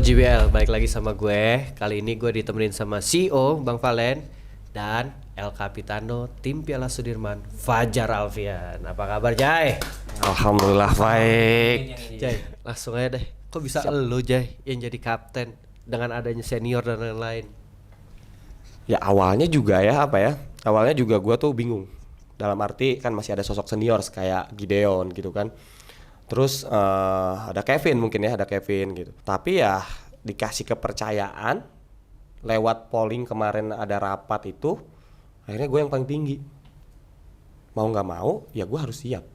JBL, balik lagi sama gue. Kali ini gue ditemenin sama CEO Bang Valen dan El Capitano tim Piala Sudirman, Fajar Alfian. Apa kabar Jai? Alhamdulillah baik. Jai, langsung aja deh. Kok bisa elu Jai yang jadi kapten dengan adanya senior dan lain-lain? Ya awalnya juga ya Awalnya juga gue tuh bingung. Dalam arti kan masih ada sosok senior kayak Gideon gitu kan. Terus ada Kevin gitu. Tapi ya dikasih kepercayaan lewat polling kemarin ada rapat itu, akhirnya gue yang paling tinggi. Mau nggak mau ya gue harus siap.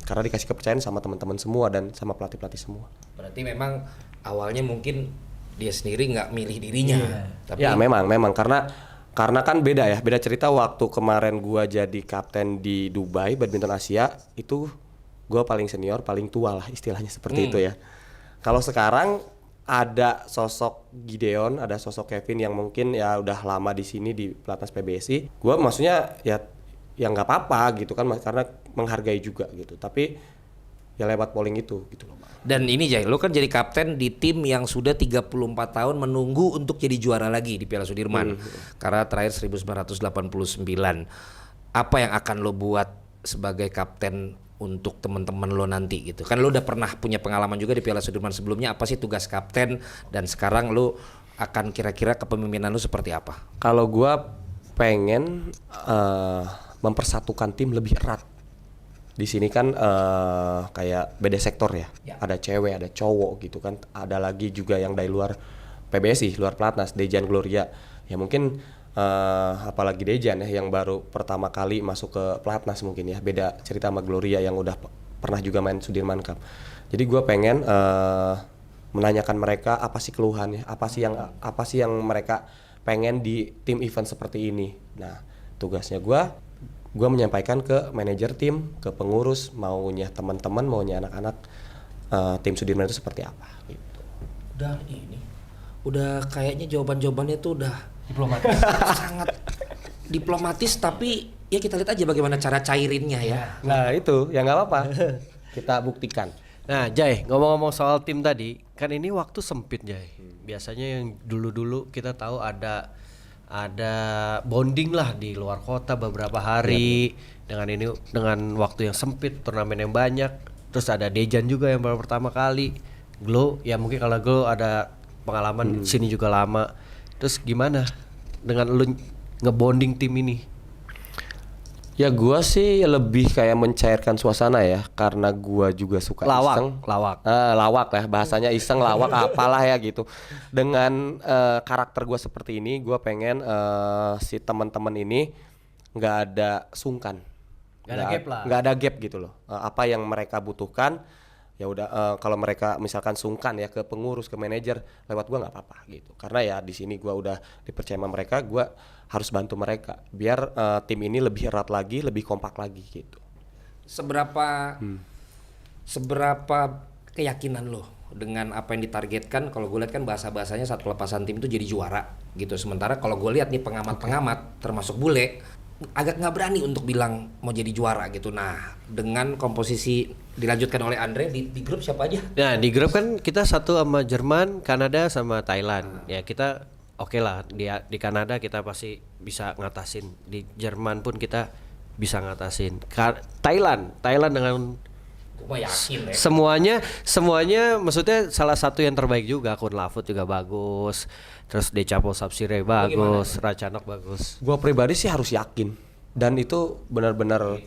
Karena dikasih kepercayaan sama teman-teman semua dan sama pelatih-pelatih semua. Berarti memang awalnya mungkin dia sendiri nggak milih dirinya. Tapi Ya memang karena kan beda cerita waktu kemarin gua jadi kapten di Dubai Badminton Asia itu gua paling senior, paling tua lah istilahnya seperti itu ya. Kalau sekarang ada sosok Gideon, ada sosok Kevin yang mungkin ya udah lama di sini di pelatnas PBSI. Gua maksudnya ya nggak apa-apa gitu kan karena menghargai juga gitu. Tapi ya lewat polling itu gitu loh. dan ini Jay, lo kan jadi kapten di tim yang sudah 34 tahun menunggu untuk jadi juara lagi di Piala Sudirman. Karena terakhir 1989. Apa yang akan lo buat sebagai kapten untuk teman-teman lo nanti gitu? Kan lo udah pernah punya pengalaman juga di Piala Sudirman sebelumnya. Apa sih tugas kapten dan sekarang lo akan kira-kira kepemimpinan lo seperti apa? Kalau gua pengen mempersatukan tim lebih erat. Di sini kan kayak beda sektor ya. Ada cewek, ada cowok gitu kan. Ada lagi juga yang dari luar PBSI, luar pelatnas, Dejan Gloria. Ya mungkin apalagi Dejan ya yang baru pertama kali masuk ke pelatnas mungkin ya. Beda cerita sama Gloria yang udah pernah juga main Sudirman Cup. Jadi gua pengen menanyakan mereka apa sih keluhannya, apa sih yang mereka pengen di tim event seperti ini. Nah, tugasnya gua menyampaikan ke manajer tim, ke pengurus, maunya teman-teman, maunya anak-anak tim Sudirman itu seperti apa gitu. Udah kayaknya jawabannya tuh udah diplomatis. Sangat diplomatis, tapi ya kita lihat aja bagaimana cara cairinnya ya. Nah itu ya nggak apa-apa, kita buktikan. Nah Jai, ngomong-ngomong soal tim tadi, kan ini waktu sempit Jai. Biasanya yang dulu-dulu kita tahu ada bonding lah di luar kota beberapa hari dengan waktu yang sempit, turnamen yang banyak. Terus ada Dejan juga yang baru pertama kali. Glow ya mungkin kalau Glow ada pengalaman di sini juga lama. Terus gimana dengan lu ngebonding tim ini? Ya gua sih lebih kayak mencairkan suasana ya, karena gua juga suka iseng. Lawak lah bahasanya, iseng lawak apalah ya gitu. Dengan karakter gua seperti ini, gua pengen si teman-teman ini nggak ada sungkan, nggak ada gap gitu loh. Apa yang mereka butuhkan ya udah, kalau mereka misalkan sungkan ya ke pengurus, ke manajer, lewat gua nggak apa-apa gitu. Karena ya di sini gua udah dipercaya sama mereka, gua harus bantu mereka biar tim ini lebih erat lagi, lebih kompak lagi gitu. Seberapa keyakinan lo dengan apa yang ditargetkan? Kalau gue lihat kan bahasanya saat pelepasan tim itu jadi juara gitu. Sementara kalau gue lihat nih pengamat termasuk bule agak nggak berani untuk bilang mau jadi juara gitu. Nah, dengan komposisi dilanjutkan oleh Andre di grup siapa aja? Nah di grup kan kita satu sama Jerman, Kanada sama Thailand. Ya kita oke lah di Kanada kita pasti bisa ngatasin. Di Jerman pun kita bisa ngatasin. Thailand dengan Gue yakin ya. semuanya maksudnya salah satu yang terbaik juga. Kun Lafut juga bagus. Terus Dechapo Sapsire bagus, Racanok bagus. Gua pribadi sih harus yakin, dan itu benar-benar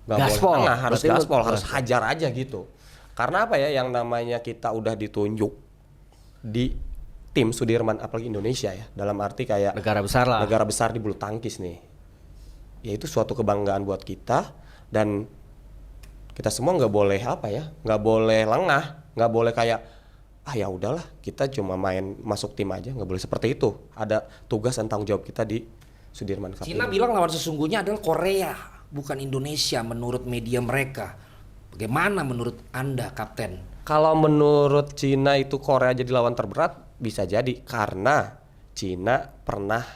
nggak Gaspol. boleh, harus gaspol, harus hajar aja gitu. Karena apa ya, yang namanya kita udah ditunjuk di tim Sudirman apalagi Indonesia ya, dalam arti kayak Negara besar lah. negara besar di bulu tangkis nih, ya itu suatu kebanggaan buat kita. Dan kita semua nggak boleh lengah, nggak boleh kayak ya udahlah kita cuma main masuk tim aja, nggak boleh seperti itu. Ada tugas dan tanggung jawab kita di Sudirman Cup. Cina bilang lawan sesungguhnya adalah Korea, bukan Indonesia menurut media mereka. Bagaimana menurut Anda, Kapten? Kalau menurut Cina itu Korea jadi lawan terberat, bisa jadi karena Cina pernah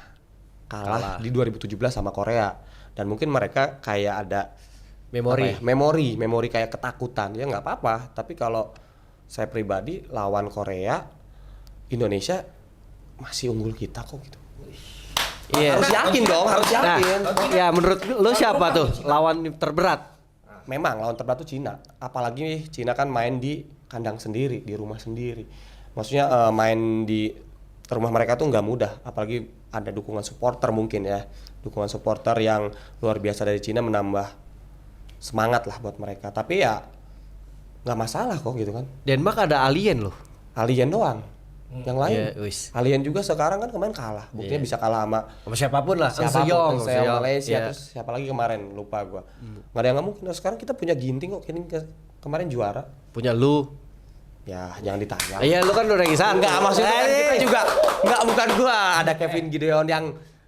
kalah di 2017 sama Korea, dan mungkin mereka kayak ada memori kayak ketakutan. Ya nggak apa-apa, tapi kalau saya pribadi lawan Korea, Indonesia masih unggul kita kok gitu. Iya. Harus yakin dong, harus Nah, yakin. ya menurut lu siapa tuh lawan terberat? Memang lawan terberat tuh Cina. Apalagi Cina kan main di kandang sendiri, di rumah sendiri. Maksudnya main di rumah mereka tuh nggak mudah. Apalagi ada dukungan supporter mungkin ya. Dukungan supporter yang luar biasa dari Cina menambah semangat lah buat mereka. Tapi ya nggak masalah kok gitu kan. Denmark ada alien loh. Alien doang. Yang lain. Iya, wis. Alien juga sekarang kan kemarin kalah. Buktinya bisa kalah sama Sama siapapun lah. siapapun, Seong, Malaysia, iya. terus siapa lagi kemarin lupa gua. Nggak ada yang nggak mungkin. Nah, sekarang kita punya Ginting kok, Ginting kemarin juara. Punya lu. Ya jangan ditanya. Iya, lu kan udah kisah. Enggak, maksudnya kan kita juga enggak, bukan gua, ada Kevin Gideon yang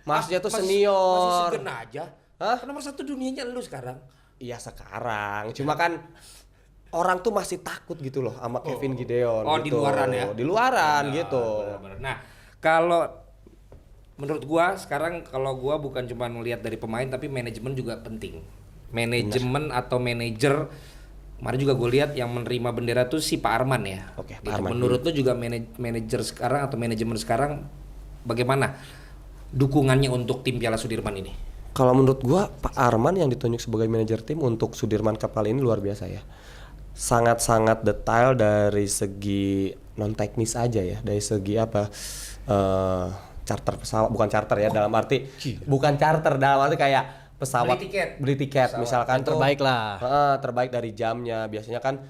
maksudnya tuh Masih senior. segen aja. Hah? Kan nomor 1 dunianya lu sekarang. Iya sekarang, cuma kan orang tuh masih takut gitu loh sama Kevin Gideon Oh, gitu. di luaran ya? Di luaran gitu. Benar-benar. Nah, kalau menurut gua sekarang kalau gua bukan cuma melihat dari pemain tapi manajemen juga penting. Manajemen atau manajer kemarin juga gue lihat yang menerima bendera tuh si Pak Arman ya. Oke, Gitu. Pak Arman. Menurut lu juga manajer sekarang atau manajemen sekarang bagaimana dukungannya untuk tim Piala Sudirman ini? Kalau menurut gua Pak Arman yang ditunjuk sebagai manajer tim untuk Sudirman Cup kali ini luar biasa ya. Sangat-sangat detail dari segi non teknis aja ya, dari segi apa charter pesawat, bukan charter ya dalam arti bukan charter dalam arti kayak pesawat beli tiket misalkan tuh terbaik lah. terbaik dari jamnya biasanya kan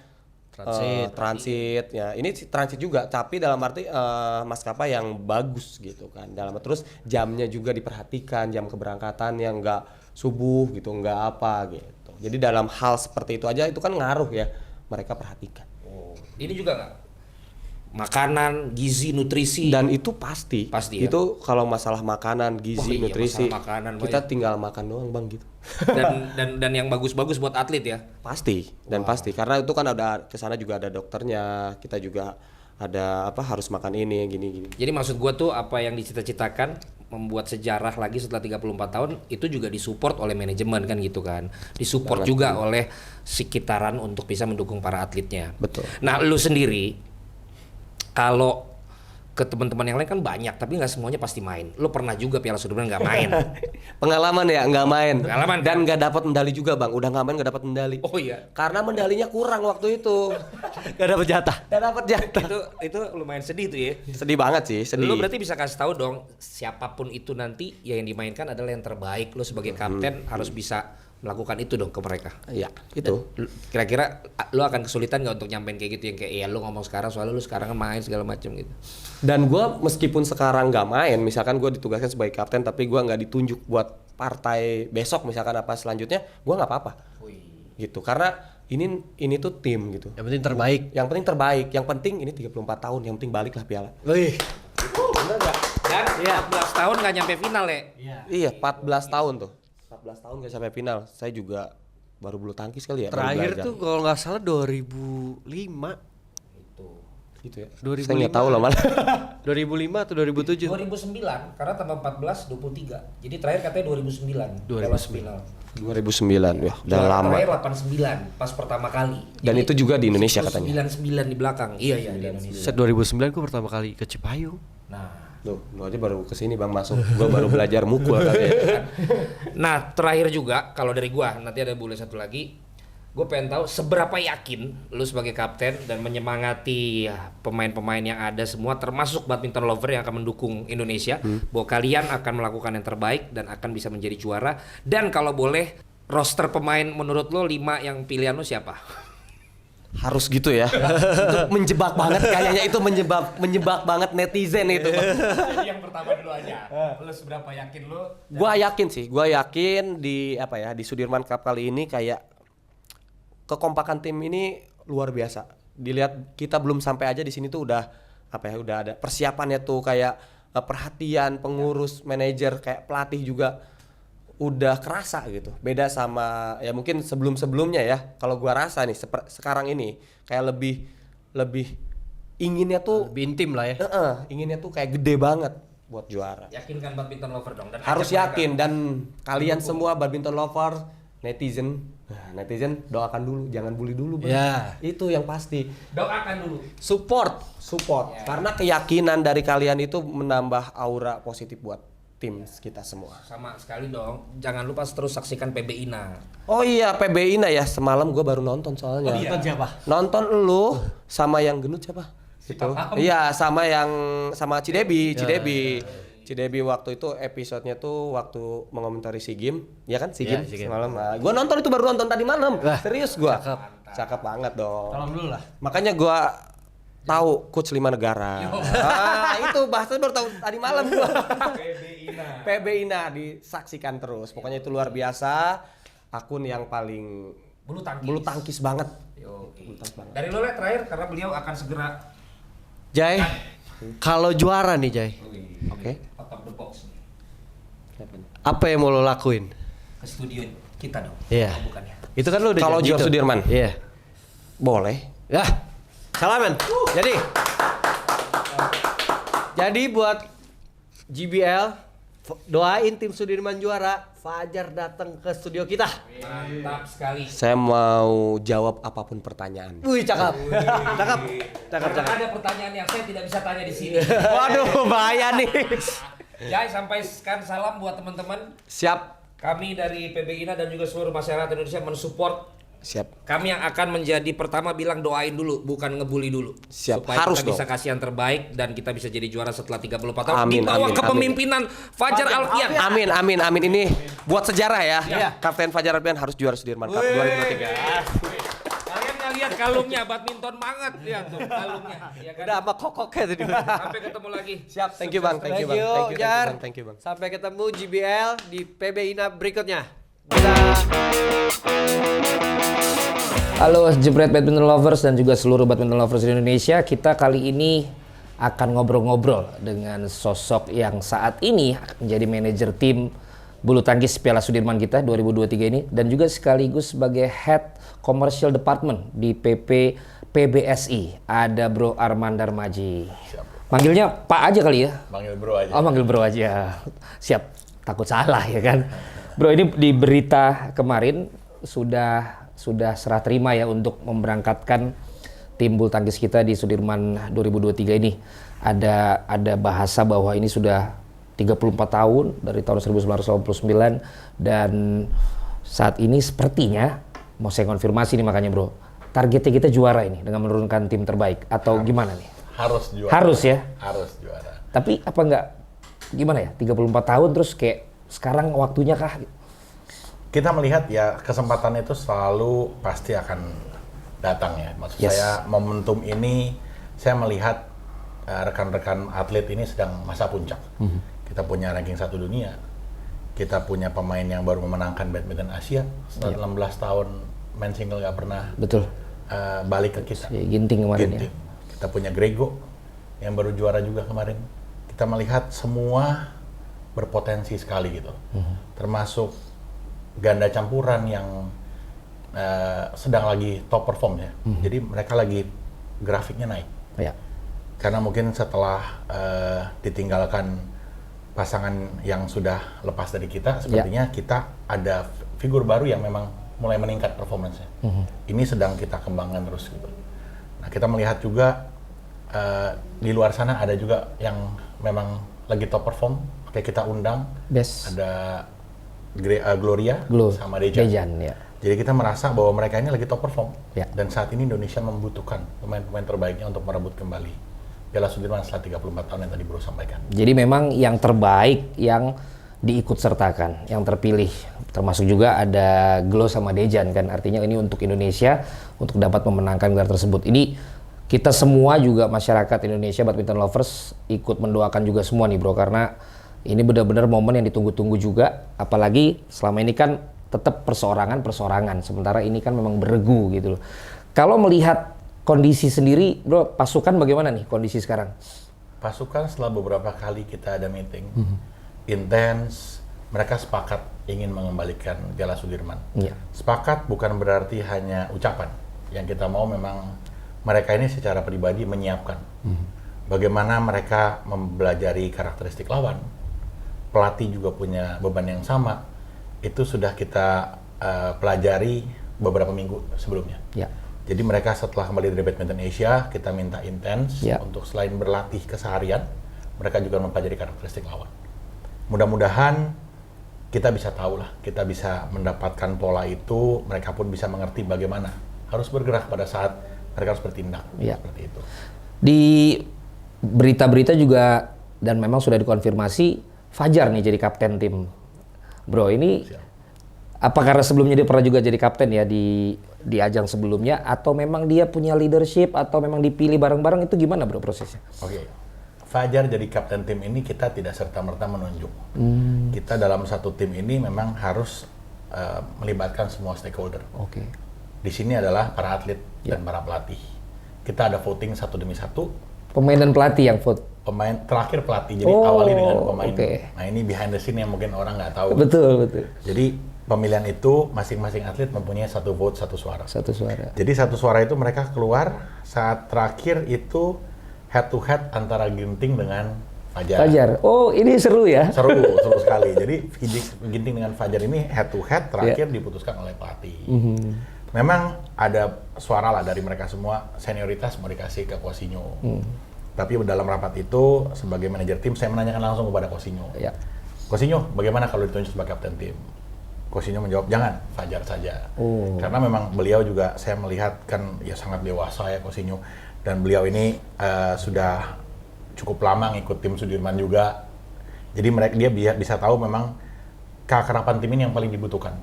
Transit. transit ya ini transit juga tapi dalam arti maskapai yang bagus gitu kan terus jamnya juga diperhatikan jam keberangkatan yang enggak subuh gitu enggak apa gitu jadi dalam hal seperti itu aja itu kan ngaruh ya mereka perhatikan. Ini juga nggak makanan, gizi, nutrisi. Dan itu pasti ya? Itu kalau masalah makanan, gizi, Wah, iya, nutrisi masalah makanan, kita Bang. tinggal makan doang bang gitu. dan yang bagus-bagus buat atlet ya. Pasti pasti karena itu kan ada kesana juga ada dokternya kita juga ada apa harus makan ini gini. Jadi maksud gua tuh apa yang dicita-citakan membuat sejarah lagi setelah 34 tahun itu juga disupport oleh manajemen kan gitu kan. Disupport juga oleh sekitaran untuk bisa mendukung para atletnya. Betul. Nah, lu sendiri kalau ke teman-teman yang lain kan banyak tapi nggak semuanya pasti main. Lu pernah juga Piala Sudirman nggak main. Pengalaman ya nggak main. Pengalaman, dan nggak dapat medali juga bang. Udah nggak main nggak dapat medali. Oh iya. Karena medalinya kurang waktu itu. Gak dapet jatah. Nggak dapat jatah. Itu lumayan sedih tuh ya. Sedih banget sih. Sedih. Lu berarti bisa kasih tahu dong siapapun itu nanti ya yang dimainkan adalah yang terbaik. Lu sebagai kapten harus bisa melakukan itu dong ke mereka. Iya itu. Kira-kira lu akan kesulitan nggak untuk nyampein kayak gitu yang kayak ya lu ngomong sekarang soalnya lu sekarang kan main segala macam gitu. Dan gue meskipun sekarang nggak main, misalkan gue ditugaskan sebagai kapten, tapi gue nggak ditunjuk buat partai besok, misalkan apa selanjutnya, gue nggak apa-apa. Gitu, karena ini tuh tim gitu. Yang penting terbaik. Yang penting terbaik, yang penting ini 34 tahun, yang penting baliklah piala. Wih. Dan 14 tahun nggak nyampe final ya. Iya, 14 tahun tuh. 14 tahun nggak sampai final. Saya juga baru bulu tangkis kali ya. baru Terakhir belajar. tuh kalau nggak salah 2005. gitu ya. 2005. Saya nggak tahu loh malah. 2005 atau 2007? 2009 karena tambah 14 23. Jadi terakhir katanya 2009. 2009. lolos final. 2009 ya, udah Juara lama. Terakhir 89 pas pertama kali. Dan itu juga di Indonesia katanya. 99 di belakang. Iya di Indonesia. Set 2009 gue pertama kali ke Cipayung. Nah, Lu aja baru kesini bang masuk. Gua baru belajar mukul kali ya. Nah, terakhir juga kalau dari gua nanti ada boleh satu lagi. Gue pengen tahu seberapa yakin lu sebagai kapten dan menyemangati ya, pemain-pemain yang ada semua termasuk badminton lover yang akan mendukung Indonesia bahwa kalian akan melakukan yang terbaik dan akan bisa menjadi juara. Dan kalau boleh roster pemain menurut lo 5 yang pilihan lo siapa? Harus gitu ya. Itu menjebak banget kayaknya itu menjebak banget netizen itu. Yang pertama dulu aja. Lu seberapa yakin lo? Gua yakin di apa ya di Sudirman Cup kali ini kayak kekompakan tim ini luar biasa. Dilihat kita belum sampai aja di sini tuh udah apa ya udah ada persiapannya tuh kayak perhatian pengurus, manajer, kayak pelatih juga udah kerasa gitu. Beda sama ya mungkin sebelum-sebelumnya ya. Kalau gua rasa nih sekarang ini kayak lebih inginnya tuh Lebih intim lah ya. inginnya tuh kayak gede banget buat juara. Yakin kan badminton lover dong dan Harus ajak yakin mereka. dan kalian semua badminton lover netizen doakan dulu, jangan bully dulu, Bang. Ya. Itu yang pasti. Doakan dulu. Support. Karena keyakinan dari kalian itu menambah aura positif buat tim kita semua. Sama sekali dong. Jangan lupa terus saksikan PB Ina. Oh iya, PBI ya, semalam gua baru nonton soalnya. Nonton siapa? Nonton lu sama yang gendut siapa? Itu. Iya, sama Cidebi. Cidebi waktu itu episodenya tuh waktu mengomentari SEA Games, ya kan? SEA Iya, Games SEA Games. semalam. Nah, gua nonton itu baru nonton tadi malam. Wah, Serius gua. cakep. Banget dong. Tolong dulu lah. Makanya gua tahu coach 5 negara. Itu bahasanya baru tahu tadi malam gua. PB Ina disaksikan terus. Pokoknya itu luar biasa. Akun yang paling bulu tangkis banget. Dari lo terakhir karena beliau akan segera Jai, kalau juara nih Jai, Oke. out of the box apa yang mau lo lakuin? ke studio kita dong. Iya. Oh, bukan ya. Itu kan lo udah Kalau janji juara tuh. Sudirman? Iya. Boleh. Ya, salaman. Jadi buat GBL doain tim Sudirman juara. Fajar datang ke studio kita. Mantap sekali. Saya mau jawab apapun pertanyaan. Wih, cakep. Cakep. Karena ada pertanyaan yang saya tidak bisa tanya di sini. Waduh, bahaya nih. Jai, sampaikan salam buat teman-teman. Siap. Kami dari PB Ina dan juga seluruh masyarakat Indonesia mensupport. Siap. Kami yang akan menjadi pertama bilang doain dulu, bukan ngebully dulu. Siap, Supaya harus kita bisa dong. kasih yang terbaik dan kita bisa jadi juara setelah 34 tahun. Amin, Di bawah amin, kepemimpinan Fajar Alfian. Amin. Ini buat sejarah ya. Iya. Kapten Fajar Alfian harus juara Sudirman Cup 2023. Kalian nggak lihat kalungnya, badminton banget lihat tuh kalungnya. Ya kan? Udah apa kokoknya tadi. Sampai ketemu lagi. Siap. Thank you, Bang. Thank you, Jar. Jar. Thank you, Bang. Sampai ketemu GBL di PB Ina berikutnya. Kita Halo Jebret Badminton Lovers dan juga seluruh badminton lovers di Indonesia. Kita kali ini akan ngobrol-ngobrol dengan sosok yang saat ini menjadi manajer tim bulu tangkis Piala Sudirman kita 2023 ini dan juga sekaligus sebagai Head Commercial Department di PP PBSI. Ada Bro Arman Darmaji. Manggilnya Pak aja kali ya? Manggil bro aja. Oh, manggil Bro aja. Siap, takut salah ya kan. Bro, ini di berita kemarin sudah serah terima ya untuk memberangkatkan tim bulu tangkis kita di Sudirman 2023 ini. Ada bahasa bahwa ini sudah 34 tahun dari tahun 1989 dan saat ini sepertinya mau saya konfirmasi nih makanya Bro. Targetnya kita juara ini dengan menurunkan tim terbaik atau gimana nih? Harus juara. Harus ya. Harus juara. Tapi apa enggak gimana ya? 34 tahun terus kayak sekarang waktunya kah? Kita melihat ya kesempatan itu selalu pasti akan datang ya. Maksud Yes. saya momentum ini saya melihat rekan-rekan atlet ini sedang masa puncak. Kita punya ranking 1 dunia. Kita punya pemain yang baru memenangkan badminton Asia. Setelah 16 tahun main single nggak pernah Betul. balik ke kita. Ya, Ginting kemarin Ginting. ya. Kita punya Grego yang baru juara juga kemarin. Kita melihat semua berpotensi sekali gitu. Termasuk ganda campuran yang sedang lagi top perform ya. Jadi mereka lagi grafiknya naik. Ya. Karena mungkin setelah ditinggalkan pasangan yang sudah lepas dari kita, sepertinya kita ada figur baru yang memang mulai meningkat performance-nya. Ini sedang kita kembangkan terus gitu. Nah, kita melihat juga di luar sana ada juga yang memang lagi top perform, kayak kita undang. Best. Ada Gloria sama Dejan. Dejan ya. Jadi kita merasa bahwa mereka ini lagi top perform. Ya. Dan saat ini Indonesia membutuhkan pemain-pemain terbaiknya untuk merebut kembali Piala Sudirman setelah 34 tahun yang tadi Bro sampaikan. Jadi memang yang terbaik yang diikut sertakan, yang terpilih. Termasuk juga ada Glo sama Dejan kan. Artinya ini untuk Indonesia untuk dapat memenangkan gelar tersebut. Ini kita semua juga masyarakat Indonesia badminton lovers ikut mendoakan juga semua nih Bro karena ini benar-benar momen yang ditunggu-tunggu juga, apalagi selama ini kan tetap perseorangan, sementara ini kan memang beregu gitu loh. Kalau melihat kondisi sendiri, Bro, pasukan bagaimana nih kondisi sekarang? Pasukan setelah beberapa kali kita ada meeting, intens, mereka sepakat ingin mengembalikan Piala Sudirman. Iya. Sepakat bukan berarti hanya ucapan, yang kita mau memang mereka ini secara pribadi menyiapkan bagaimana mereka mempelajari karakteristik lawan. Pelatih juga punya beban yang sama. Itu sudah kita pelajari beberapa minggu sebelumnya. Ya. Jadi mereka setelah kembali dari Badminton Asia, kita minta intens Ya. untuk selain berlatih keseharian, mereka juga mempelajari karakteristik lawan. Mudah-mudahan kita bisa tahu lah, kita bisa mendapatkan pola itu, mereka pun bisa mengerti bagaimana harus bergerak pada saat mereka harus bertindak, Ya. seperti itu. Di berita-berita juga dan memang sudah dikonfirmasi Fajar nih jadi kapten tim. Bro, ini apa karena sebelumnya dia pernah juga jadi kapten ya di ajang sebelumnya, atau memang dia punya leadership, atau memang dipilih bareng-bareng, itu gimana bro prosesnya? Oke, Fajar jadi kapten tim ini kita tidak serta-merta menunjuk. Kita dalam satu tim ini memang harus melibatkan semua stakeholder. Oke. Di sini adalah para atlet dan para pelatih. Kita ada voting satu demi satu. Pemain dan pelatih yang vote. Pemain terakhir pelatih, jadi Oh, awali dengan pemain. oke. Nah ini behind the scene yang mungkin orang nggak tahu. Betul, betul. Jadi pemilihan itu masing-masing atlet mempunyai satu vote, satu suara. Satu suara. Jadi satu suara itu mereka keluar saat terakhir itu head to head antara Ginting dengan Fajar. Fajar. Oh, ini seru ya. Seru sekali. Jadi Ginting dengan Fajar ini head to head terakhir diputuskan oleh pelatih. Memang ada suara lah dari mereka semua, senioritas mau dikasih ke Cousinho. Tapi dalam rapat itu sebagai manajer tim saya menanyakan langsung kepada Cousinho. Ya. Cousinho, bagaimana kalau ditunjuk sebagai kapten tim? Cousinho menjawab, jangan, Fajar saja. Karena memang beliau juga saya melihat kan ya sangat dewasa ya Cousinho, dan beliau ini sudah cukup lama ngikut tim Sudirman juga. Jadi dia bisa tahu memang keakraban tim ini yang paling dibutuhkan.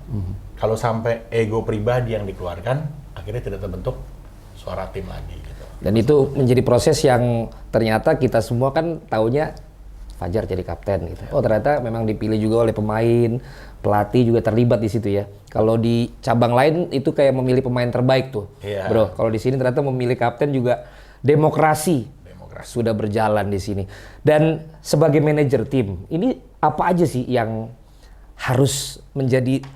Kalau sampai ego pribadi yang dikeluarkan, akhirnya tidak terbentuk suara tim lagi. Gitu. Dan itu menjadi proses yang ternyata kita semua kan taunya Fajar jadi kapten gitu. Oh ternyata memang dipilih juga oleh pemain, pelatih juga terlibat di situ ya. Kalau di cabang lain itu kayak memilih pemain terbaik tuh, Iya. bro. Kalau di sini ternyata memilih kapten juga demokrasi sudah berjalan di sini. Dan sebagai manajer tim, ini apa aja sih yang harus menjadi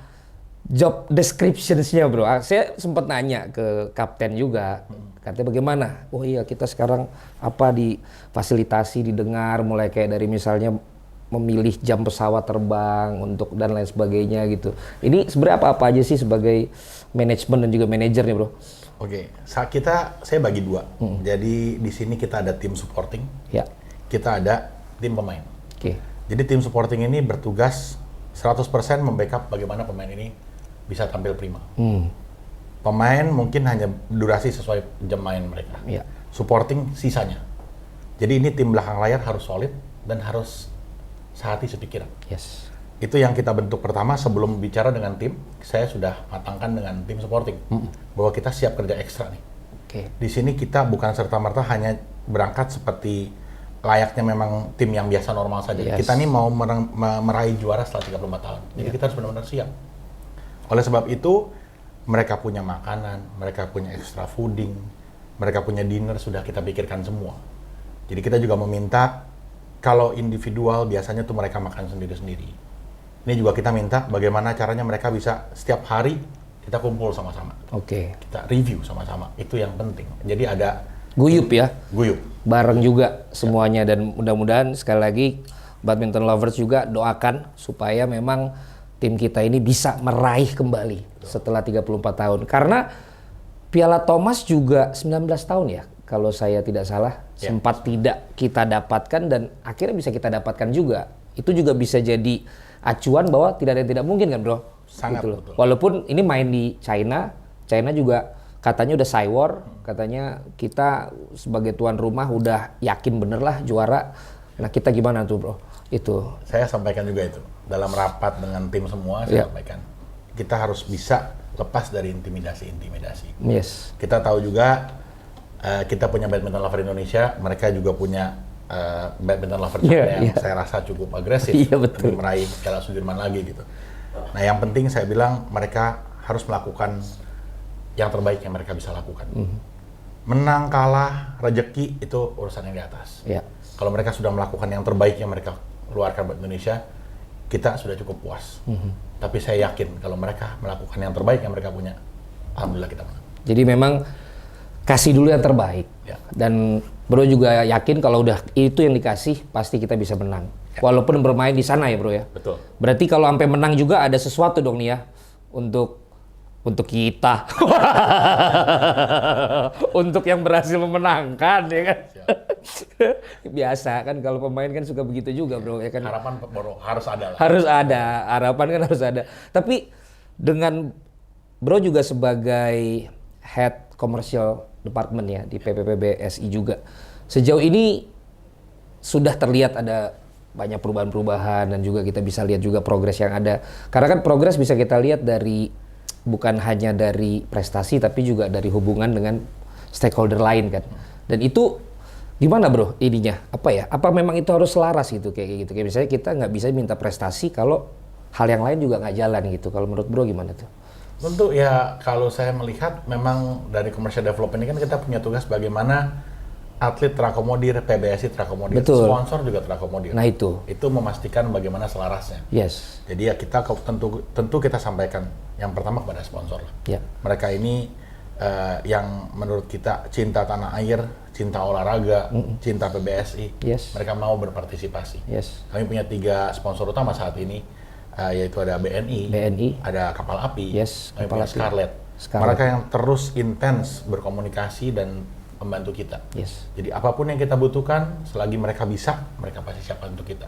job descriptions-nya bro? Saya sempat nanya ke kapten juga, katanya bagaimana? Oh iya kita sekarang apa difasilitasi, didengar mulai kayak dari misalnya memilih jam pesawat terbang untuk dan lain sebagainya gitu. Ini sebenarnya apa aja sih sebagai manajemen dan juga manajer nih bro? Oke, saya bagi dua. Jadi di sini kita ada tim supporting, Ya. kita ada tim pemain. Oke. Jadi tim supporting ini bertugas 100% membackup bagaimana pemain ini bisa tampil prima. Pemain mungkin hanya durasi sesuai jam main mereka. Ya. Supporting sisanya. Jadi ini tim belakang layar harus solid dan harus sehati sepikiran. Yes. Itu yang kita bentuk pertama sebelum bicara dengan tim, saya sudah matangkan dengan tim supporting. Bahwa kita siap kerja ekstra nih. Oke. Di sini kita bukan serta-merta hanya berangkat seperti layaknya memang tim yang biasa normal saja. Yes. Kita nih mau meraih juara setelah 34 tahun. Jadi kita harus benar-benar siap. Oleh sebab itu, mereka punya makanan, mereka punya extra fooding, mereka punya dinner, sudah kita pikirkan semua. Jadi kita juga meminta, kalau individual biasanya tuh mereka makan sendiri-sendiri. Ini juga kita minta bagaimana caranya mereka bisa setiap hari kita kumpul sama-sama. Oke. Kita review sama-sama, itu yang penting. Jadi ada Guyup ya. guyup. Bareng juga semuanya, dan mudah-mudahan sekali lagi badminton lovers juga doakan supaya memang tim kita ini bisa meraih kembali setelah 34 tahun. Karena Piala Thomas juga 19 tahun ya kalau saya tidak salah, sempat tidak kita dapatkan dan akhirnya bisa kita dapatkan juga. Itu juga bisa jadi acuan bahwa tidak ada yang tidak mungkin kan bro? Sangat Gitu loh. betul. Walaupun ini main di China juga katanya udah cywar, katanya kita sebagai tuan rumah udah yakin bener lah juara. Nah kita gimana tuh bro? Itu. Saya sampaikan juga itu dalam rapat dengan tim semua, saya sampaikan kita harus bisa lepas dari intimidasi. Yes. Kita tahu juga kita punya badminton lover Indonesia, mereka juga punya badminton lover China yang saya rasa cukup agresif demi meraih Piala Sudirman lagi gitu. Nah yang penting saya bilang mereka harus melakukan yang terbaik yang mereka bisa lakukan. Menang, kalah, rejeki itu urusan yang di atas. Kalau mereka sudah melakukan yang terbaik yang mereka keluarkan buat Indonesia, kita sudah cukup puas. Tapi saya yakin kalau mereka melakukan yang terbaik yang mereka punya, alhamdulillah kita menang. Jadi memang kasih dulu yang terbaik. Dan bro juga yakin kalau udah itu yang dikasih pasti kita bisa menang. Walaupun bermain di sana ya bro ya. Betul. Berarti kalau sampai menang juga ada sesuatu dong nih ya. untuk kita, untuk yang berhasil memenangkan, ya kan. Biasa kan kalau pemain kan suka begitu juga, bro, ya kan. Harapan baru harus ada lah. Harus ada, harapan kan harus ada. Tapi dengan bro juga sebagai head commercial department ya di PPPBSI juga, sejauh ini sudah terlihat ada banyak perubahan-perubahan dan juga kita bisa lihat juga progres yang ada. Karena kan progres bisa kita lihat dari bukan hanya dari prestasi tapi juga dari hubungan dengan stakeholder lain kan. Dan itu gimana bro ininya? Apa ya? Apa memang itu harus selaras gitu kayak gitu? Kayak misalnya kita nggak bisa minta prestasi kalau hal yang lain juga nggak jalan gitu. Kalau menurut bro gimana tuh? Tentu ya kalau saya melihat memang dari commercial development ini kan kita punya tugas bagaimana atlet terakomodir, PBSI terakomodir, Betul. sponsor juga terakomodir. Nah itu Memastikan bagaimana selarasnya. yes, Jadi ya kita tentu kita sampaikan yang pertama kepada sponsor. ya, Mereka ini yang menurut kita cinta tanah air, cinta olahraga, cinta PBSI. yes, Mereka mau berpartisipasi. yes, Kami punya 3 sponsor utama saat ini, yaitu ada BNI, ada Kapal Api, Yes, kami Kapal punya Api. Scarlet. Scarlet. Mereka yang terus intens berkomunikasi dan membantu kita. yes. Jadi apapun yang kita butuhkan, selagi mereka bisa, mereka pasti siap untuk kita.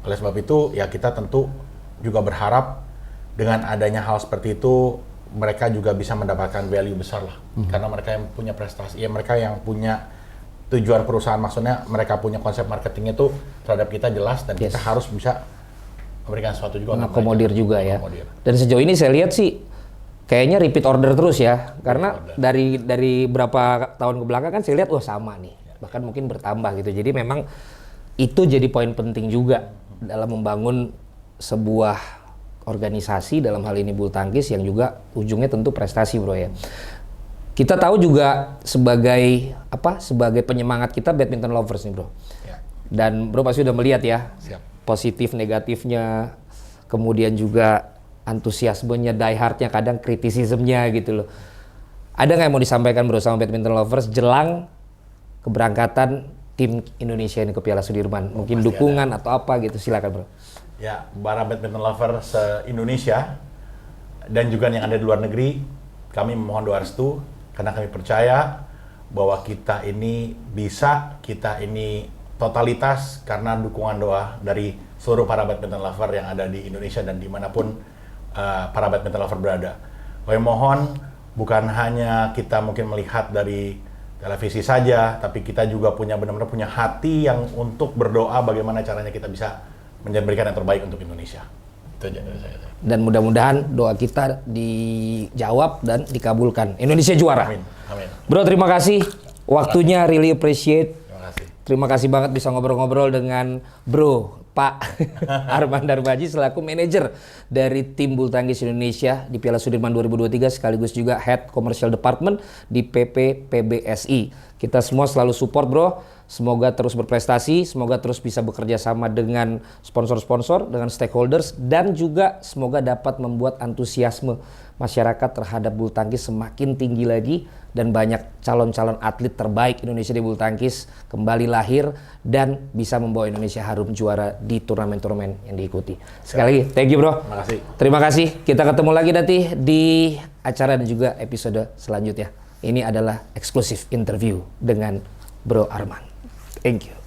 Oleh sebab itu, ya kita tentu juga berharap dengan adanya hal seperti itu, mereka juga bisa mendapatkan value besar lah. Karena mereka yang punya prestasi, ya mereka yang punya tujuan perusahaan, maksudnya mereka punya konsep marketingnya itu terhadap kita jelas dan Yes. kita harus bisa memberikan sesuatu juga untuk Mengakomodir mereka. juga ya. Mengakomodir. Dan sejauh ini saya lihat sih kayaknya repeat order terus ya. Karena dari berapa tahun ke belakang kan saya lihat wah sama nih. Bahkan mungkin bertambah gitu. Jadi memang itu jadi poin penting juga dalam membangun sebuah organisasi, dalam hal ini bulu tangkis yang juga ujungnya tentu prestasi, bro ya. Kita tahu juga sebagai penyemangat kita badminton lovers nih, bro. Ya. Dan bro pasti udah melihat ya. Siap. Positif negatifnya, kemudian juga antusiasmenya, diehardnya, kadang kritisismenya gitu loh. Ada nggak yang mau disampaikan bro sama badminton lovers jelang keberangkatan tim Indonesia ini ke Piala Sudirman? Mungkin Pasti dukungan atau apa gitu, silakan bro. Ya, para badminton lover se-Indonesia dan juga yang ada di luar negeri, kami memohon doa restu karena kami percaya bahwa kita ini bisa, kita ini totalitas karena dukungan doa dari seluruh para badminton lover yang ada di Indonesia dan dimanapun para badminton lover berada. Kami mohon bukan hanya kita mungkin melihat dari televisi saja, tapi kita juga benar-benar punya hati yang untuk berdoa bagaimana caranya kita bisa memberikan yang terbaik untuk Indonesia. Itu aja dari saya. Dan mudah-mudahan doa kita dijawab dan dikabulkan. Indonesia juara. Amin. Amin. Bro terima kasih. Waktunya really appreciate. Terima kasih. Terima kasih banget bisa ngobrol-ngobrol dengan Bro Pak Arman Darmaji selaku manajer dari tim bulu tangkis Indonesia di Piala Sudirman 2023 sekaligus juga Head Commercial Department di PPPBSI. Kita semua selalu support bro. Semoga terus berprestasi, semoga terus bisa bekerja sama dengan sponsor-sponsor, dengan stakeholders, dan juga semoga dapat membuat antusiasme masyarakat terhadap bulu tangkis semakin tinggi lagi dan banyak calon-calon atlet terbaik Indonesia di bulu tangkis kembali lahir dan bisa membawa Indonesia harum juara di turnamen-turnamen yang diikuti. Sekali lagi, thank you bro. Terima kasih. Terima kasih. Kita ketemu lagi nanti di acara dan juga episode selanjutnya. Ini adalah eksklusif interview dengan Bro Arman. Thank you.